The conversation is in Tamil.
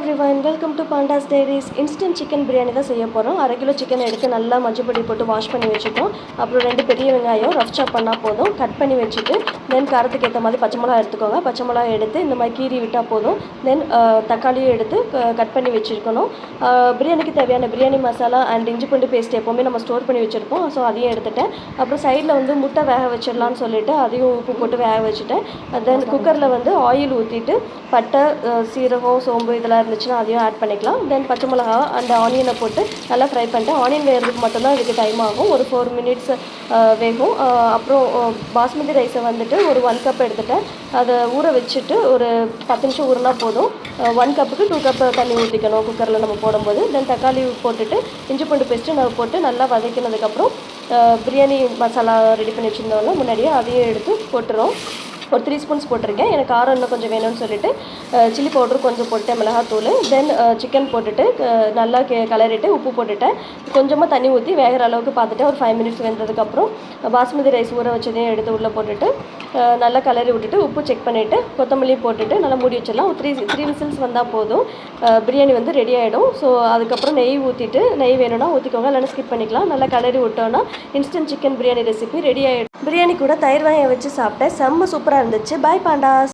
Everyone, welcome to பாண்டாஸ் diaries. Instant chicken biryani தான் செய்ய போகிறோம். 1/2 கிலோ சிக்கன் எடுத்து நல்லா மஞ்சப்பொடி போட்டு வாஷ் பண்ணி வச்சுட்டோம். அப்புறம் 2 பெரிய வெங்காயம் ரஃப் சாப் பண்ணால் போதும், கட் பண்ணி வச்சுட்டு தென் காரத்துக்கு ஏற்ற மாதிரி பச்சை மிளகா எடுத்துக்கோங்க. பச்சை மிளகா எடுத்து இந்த மாதிரி கீறி விட்டால் போதும். தென் தக்காளியும் எடுத்து கட் பண்ணி வச்சுருக்கணும். பிரியாணிக்கு தேவையான பிரியாணி மசாலா அண்ட் இஞ்சி பூண்டு பேஸ்ட் எப்போவுமே நம்ம ஸ்டோர் பண்ணி வச்சுருப்போம். ஸோ அதையும் எடுத்துட்டேன். அப்புறம் சைடில் வந்து முட்டை வேக வச்சிடலான்னு சொல்லிட்டு அதையும் உப்பு போட்டு வேக வச்சுட்டேன். தென் குக்கரில் வந்து ஆயில் ஊற்றிட்டு பட்டை, சீரகம், சோம்பு இதெல்லாம் இருந்துச்சுன்னா அதையும் ஆட் பண்ணிக்கலாம். தென் பச்சை மிளகா அண்ட் ஆனியனை போட்டு நல்லா ஃப்ரை பண்ணிட்டேன். ஆனியன் வேகிறதுக்கு மட்டும்தான் இதுக்கு டைம் ஆகும். ஒரு 4 மினிட்ஸ் வேகும். அப்புறம் பாஸ்மதி ரைஸை வந்துட்டு ஒரு 1 கப் எடுத்துட்டேன். அதை ஊற வச்சுட்டு ஒரு 10 நிமிஷம் ஊறினா போதும். 1 கப்புக்கு 2 கப் தண்ணி ஊற்றிக்கணும் குக்கரில் நம்ம போடும்போது. தென் தக்காளி போட்டுட்டு இஞ்சி பூண்டு பேஸ்ட்டு நான் போட்டு நல்லா வதக்கினதுக்கப்புறம் பிரியாணி மசாலா ரெடி பண்ணி வச்சுருந்தோம்ல முன்னாடியே அதையும் எடுத்து போட்டுரும். ஒரு 3 ஸ்பூன்ஸ் போட்டிருக்கேன். எனக்கு காரம் இன்னும் கொஞ்சம் வேணும்னு சொல்லிட்டு சில்லி பவுட்ரு கொஞ்சம் போட்டேன், மிளகாத்தூள். தென் சிக்கன் போட்டுட்டு நல்லா கலரிட்டு உப்பு போட்டுட்டேன். கொஞ்சமாக தண்ணி ஊற்றி வேகிற அளவுக்கு பார்த்துட்டு ஒரு 5 மினிட்ஸ் வெந்ததுக்கப்புறம் பாஸ்மதி ரைஸ் ஊற வச்சதையும் எடுத்து உள்ளே போட்டுட்டு நல்லா கலரி விட்டுட்டு உப்பு செக் பண்ணிவிட்டு கொத்தமல்லி போட்டுட்டு நல்லா மூடி வச்சிடலாம். ஒரு 3 விசில்ஸ் வந்தால் போதும். பிரியாணி வந்து ரெடி ஆகிடும். ஸோ அதுக்கப்புறம் நெய் ஊற்றிட்டு, நெய் வேணும்னா ஊற்றிக்கோங்க, இல்லைன்னா ஸ்கிப் பண்ணிக்கலாம். நல்லா கலரி விட்டோன்னா instant chicken biryani recipe ready ஆகிடும். பிரியாணி கூட தயிர் வெங்காயம் வச்சு சாப்பிட்டேன். செம்ம சூப்பராக இருந்துச்சு. பை பாண்டாஸ்.